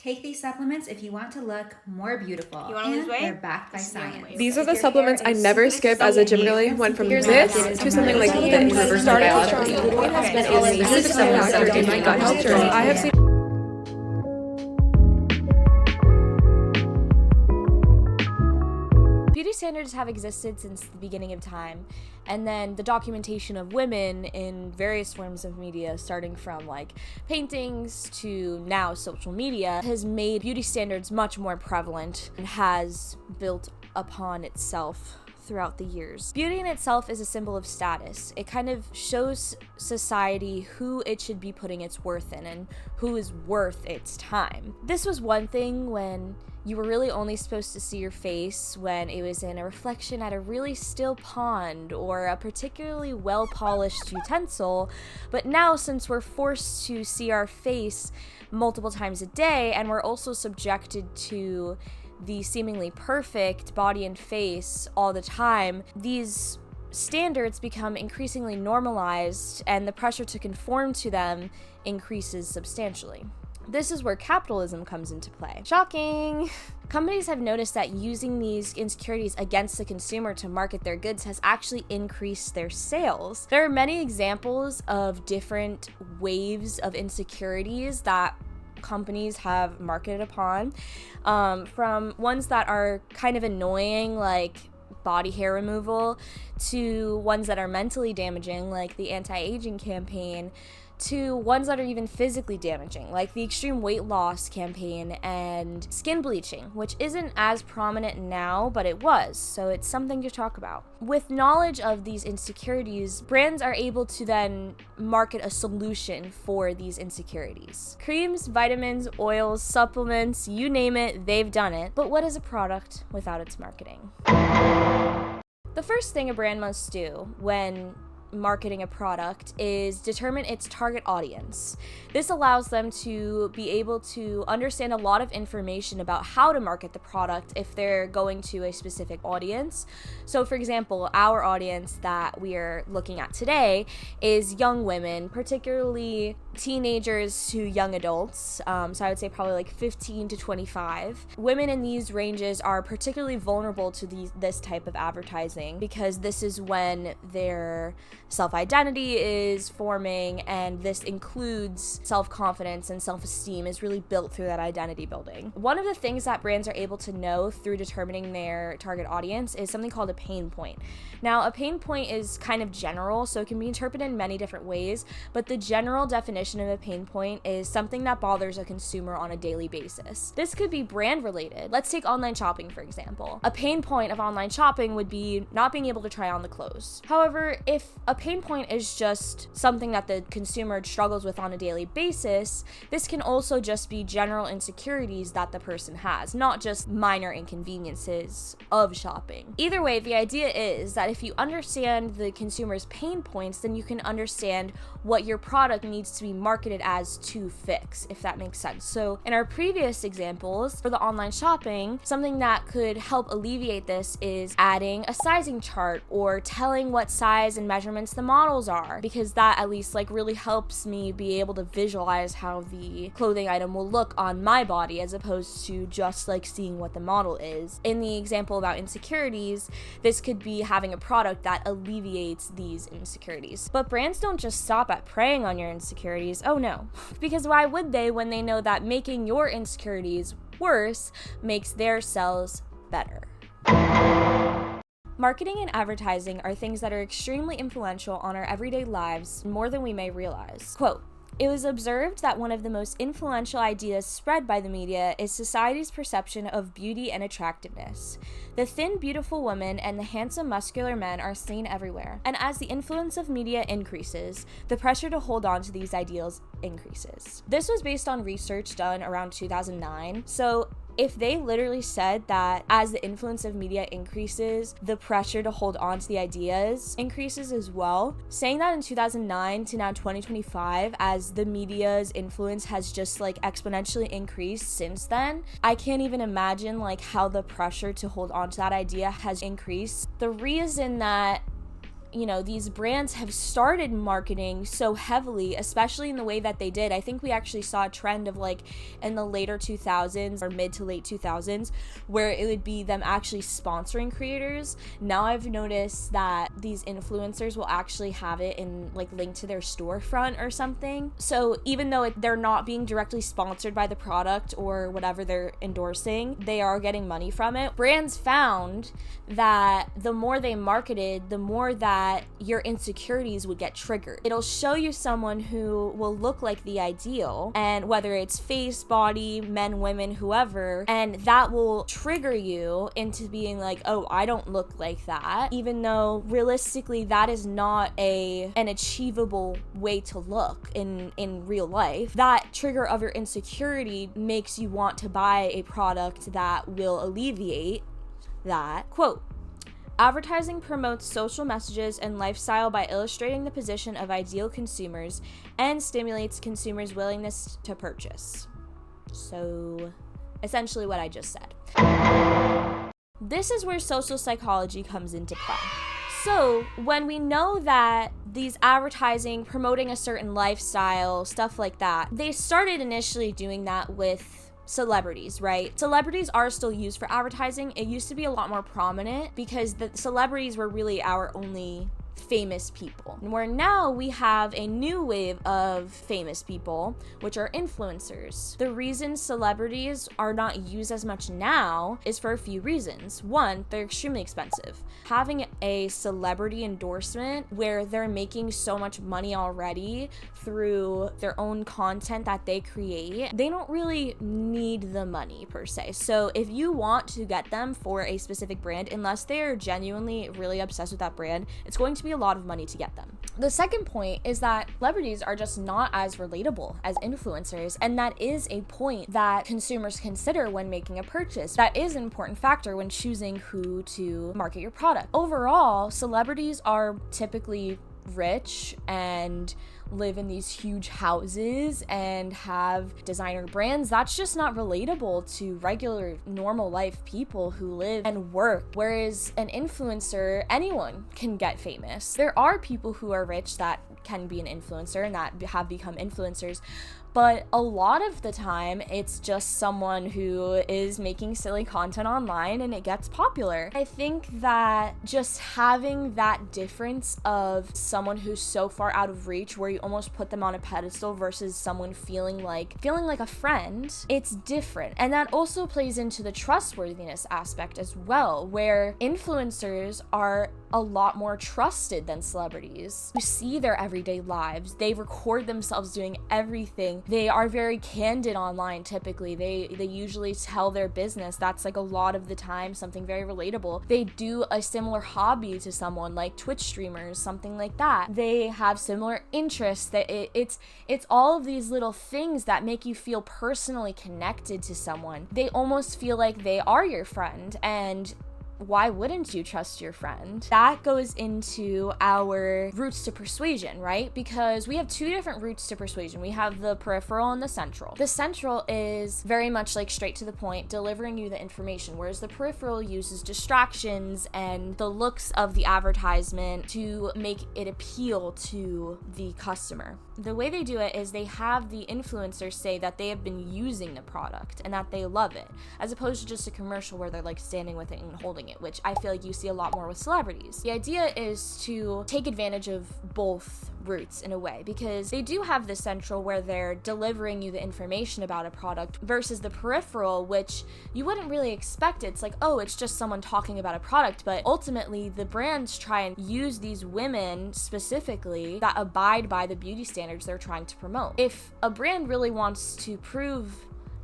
Take these supplements if you want to look more beautiful. You want to lose weight? They're backed by science. These are the supplements I never skip as a gym girly. Went from this to something like this. Started biology. It has been a major success factor in my gut health journey. I have seen Beauty standards have existed since the beginning of time, and then the documentation of women in various forms of media, starting from like paintings to now social media, has made beauty standards much more prevalent and has built upon itself throughout the years. Beauty in itself is a symbol of status. It kind of shows society who it should be putting its worth in and who is worth its time. This was one thing when you were really only supposed to see your face when it was in a reflection at a really still pond or a particularly well-polished utensil, but now since we're forced to see our face multiple times a day and we're also subjected to the seemingly perfect body and face all the time, these standards become increasingly normalized and the pressure to conform to them increases substantially. This is where capitalism comes into play. Shocking! Companies have noticed that using these insecurities against the consumer to market their goods has actually increased their sales. There are many examples of different waves of insecurities that companies have marketed upon, from ones that are kind of annoying, like body hair removal, to ones that are mentally damaging, like the anti-aging campaign, to ones that are even physically damaging, like the extreme weight loss campaign and skin bleaching, which isn't as prominent now, but it was, so it's something to talk about. With knowledge of these insecurities, brands are able to then market a solution for these insecurities. Creams, vitamins, oils, supplements, you name it, they've done it. But what is a product without its marketing? The first thing a brand must do when marketing a product is determine its target audience. This allows them to be able to understand a lot of information about how to market the product if they're going to a specific audience. So for example, our audience that we are looking at today is young women, particularly teenagers to young adults, so I would say probably like 15 to 25. Women in these ranges are particularly vulnerable to this type of advertising because this is when their self-identity is forming, and this includes self-confidence and self-esteem is really built through that identity building. One of the things that brands are able to know through determining their target audience is something called a pain point. Now, a pain point is kind of general, so it can be interpreted in many different ways, but the general definition of a pain point is something that bothers a consumer on a daily basis. This could be brand related. Let's take online shopping, for example. A pain point of online shopping would be not being able to try on the clothes. However, if a pain point is just something that the consumer struggles with on a daily basis, this can also just be general insecurities that the person has, not just minor inconveniences of shopping. Either way, the idea is that if you understand the consumer's pain points, then you can understand what your product needs to be marketed as to fix, if that makes sense. So in our previous examples for the online shopping, something that could help alleviate this is adding a sizing chart or telling what size and measurements the models are, because that at least like really helps me be able to visualize how the clothing item will look on my body as opposed to just like seeing what the model is. In the example about insecurities, this could be having a product that alleviates these insecurities. But brands don't just stop at preying on your insecurities. Oh no. Because why would they when they know that making your insecurities worse makes their sales better? Marketing and advertising are things that are extremely influential on our everyday lives more than we may realize. Quote, "It was observed that one of the most influential ideas spread by the media is society's perception of beauty and attractiveness. The thin, beautiful woman and the handsome, muscular men are seen everywhere. And as the influence of media increases, the pressure to hold on to these ideals increases." This was based on research done around 2009. So if they literally said that as the influence of media increases, the pressure to hold on to the ideas increases as well, saying that in 2009 to now 2025, as the media's influence has just like exponentially increased since then, I can't even imagine like how the pressure to hold on to that idea has increased. The reason that you know, these brands have started marketing so heavily, especially in the way that they did. I think we actually saw a trend of like in the later 2000s or mid to late 2000s where it would be them actually sponsoring creators. Now I've noticed that these influencers will actually have it in like linked to their storefront or something. So even though they're not being directly sponsored by the product or whatever they're endorsing, they are getting money from it. Brands found that the more they marketed, the more that your insecurities would get triggered. It'll show you someone who will look like the ideal, and whether it's face, body, men, women, whoever, and that will trigger you into being like, oh, I don't look like that, even though realistically that is not an achievable way to look in real life. That trigger of your insecurity makes you want to buy a product that will alleviate that. Quote, advertising promotes social messages and lifestyle by illustrating the position of ideal consumers and stimulates consumers' willingness to purchase. So, essentially what I just said. This is where social psychology comes into play. So, when we know that these advertising promoting a certain lifestyle, stuff like that, they started initially doing that with celebrities, right? Celebrities are still used for advertising. It used to be a lot more prominent because the celebrities were really our only famous people. And where now we have a new wave of famous people, which are influencers. The reason celebrities are not used as much now is for a few reasons. One, they're extremely expensive. Having a celebrity endorsement where they're making so much money already through their own content that they create, they don't really need the money per se. So if you want to get them for a specific brand, unless they're genuinely really obsessed with that brand, it's going to be a lot of money to get them. The second point is that celebrities are just not as relatable as influencers, and that is a point that consumers consider when making a purchase. That is an important factor when choosing who to market your product. Overall, celebrities are typically rich and live in these huge houses and have designer brands. That's just not relatable to regular normal life people who live and work. Whereas an influencer, anyone can get famous. There are people who are rich that can be an influencer and that have become influencers, but a lot of the time it's just someone who is making silly content online and it gets popular. I think that just having that difference of someone who's so far out of reach where you almost put them on a pedestal versus someone feeling like a friend, it's different. And that also plays into the trustworthiness aspect as well, where influencers are a lot more trusted than celebrities. You see their everyday lives. They record themselves doing everything. They are very candid online typically. They usually tell their business. That's like a lot of the time something very relatable. They do a similar hobby to someone like Twitch streamers, something like that. They have similar interests. That it's all of these little things that make you feel personally connected to someone. They almost feel like they are your friend, and why wouldn't you trust your friend? That goes into our routes to persuasion, right? Because we have two different routes to persuasion. We have the peripheral and the central. The central is very much like straight to the point, delivering you the information, whereas the peripheral uses distractions and the looks of the advertisement to make it appeal to the customer. The way they do it is they have the influencers say that they have been using the product and that they love it, as opposed to just a commercial where they're like standing with it and holding it, which I feel like you see a lot more with celebrities. The idea is to take advantage of both routes in a way, because they do have the central where they're delivering you the information about a product versus the peripheral, which you wouldn't really expect. It's like, oh, it's just someone talking about a product, but ultimately the brands try and use these women specifically that abide by the beauty standards they're trying to promote. If a brand really wants to prove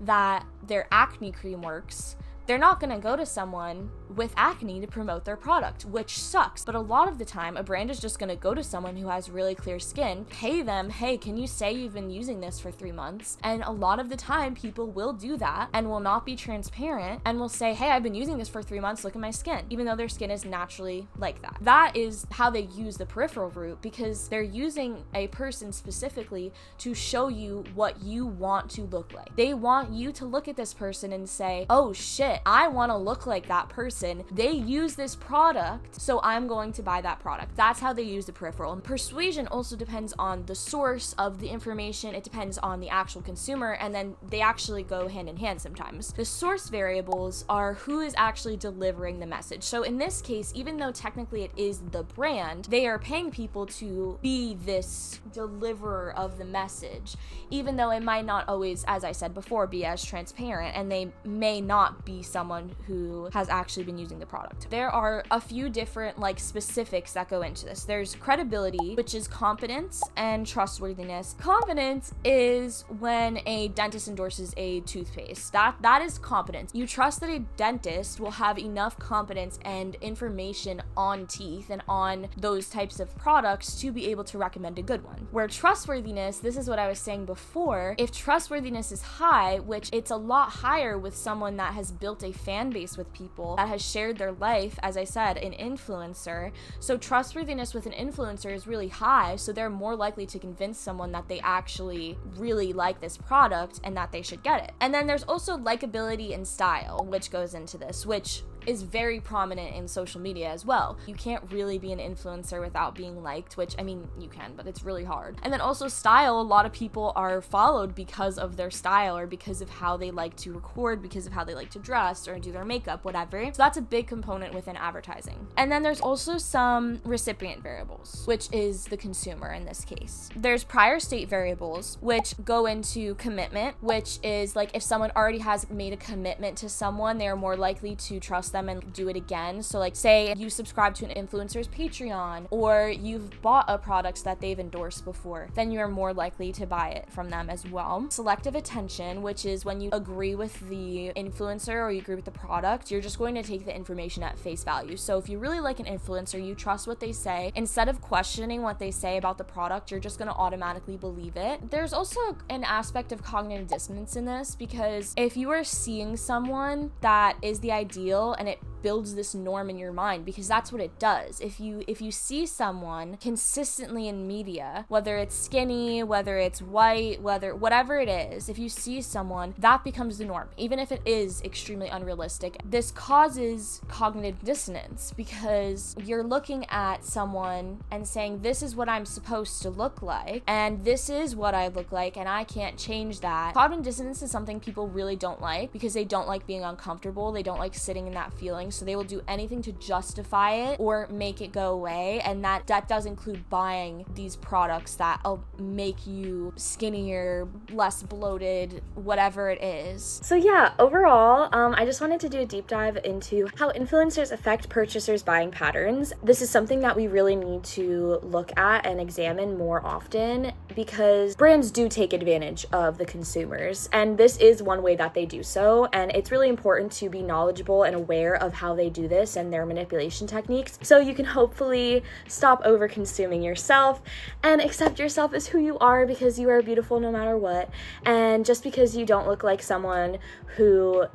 that their acne cream works, they're not going to go to someone with acne to promote their product, which sucks. But a lot of the time, a brand is just going to go to someone who has really clear skin, pay them, hey, can you say you've been using this for 3 months? And a lot of the time, people will do that and will not be transparent and will say, hey, I've been using this for 3 months, look at my skin, even though their skin is naturally like that. That is how they use the peripheral route, because they're using a person specifically to show you what you want to look like. They want you to look at this person and say, oh shit, I want to look like that person. person, they use this product, so I'm going to buy that product. That's how they use the peripheral. And persuasion also depends on the source of the information. It depends on the actual consumer, and then they actually go hand in hand sometimes. The source variables are who is actually delivering the message. So in this case, even though technically it is the brand, they are paying people to be this deliverer of the message, even though it might not always, as I said before, be as transparent, and they may not be someone who has actually been using the product. There are a few different specifics that go into this. There's credibility, which is competence, and trustworthiness. Competence is when a dentist endorses a toothpaste. That is competence. You trust that a dentist will have enough competence and information on teeth and on those types of products to be able to recommend a good one. Where trustworthiness, this is what I was saying before, if trustworthiness is high, which it's a lot higher with someone that has built a fan base with people, that has shared their life, as I said, an influencer. So trustworthiness with an influencer is really high, so they're more likely to convince someone that they actually really like this product and that they should get it. And then there's also likability and style, which goes into this, which is very prominent in social media as well. You can't really be an influencer without being liked, which, I mean, you can, but it's really hard. And then also style, a lot of people are followed because of their style or because of how they like to record, because of how they like to dress or do their makeup, whatever. So that's a big component within advertising. And then there's also some recipient variables, which is the consumer in this case. There's prior state variables, which go into commitment, which is if someone already has made a commitment to someone, they're more likely to trust them and do it again. So say you subscribe to an influencer's Patreon, or you've bought a product that they've endorsed before, then you're more likely to buy it from them as well. Selective attention, which is when you agree with the influencer or you agree with the product, you're just going to take the information at face value. So if you really like an influencer, you trust what they say, instead of questioning what they say about the product, you're just going to automatically believe it. There's also an aspect of cognitive dissonance in this, because if you are seeing someone that is the ideal and it builds this norm in your mind, because that's what it does. If you see someone consistently in media, whether it's skinny, whether it's white, whatever it is, if you see someone, that becomes the norm, even if it is extremely unrealistic. This causes cognitive dissonance, because you're looking at someone and saying, this is what I'm supposed to look like, and this is what I look like, and I can't change that. Cognitive dissonance is something people really don't like, because they don't like being uncomfortable, they don't like sitting in that feeling, so they will do anything to justify it or make it go away. And that does include buying these products that'll make you skinnier, less bloated, whatever it is. So yeah, overall, I just wanted to do a deep dive into how influencers affect purchasers' buying patterns. This is something that we really need to look at and examine more often, because brands do take advantage of the consumers, and this is one way that they do so. And it's really important to be knowledgeable and aware of how they do this and their manipulation techniques, so you can hopefully stop over consuming yourself and accept yourself as who you are, because you are beautiful no matter what. And just because you don't look like someone who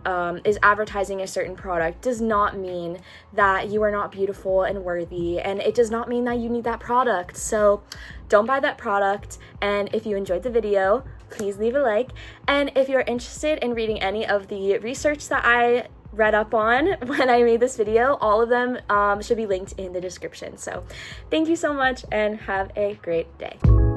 is advertising a certain product does not mean that you are not beautiful and worthy, and it does not mean that you need that product. So don't buy that product. And if you enjoyed the video, please leave a like. And if you're interested in reading any of the research that I read up on when I made this video, all of them should be linked in the description. So thank you so much and have a great day.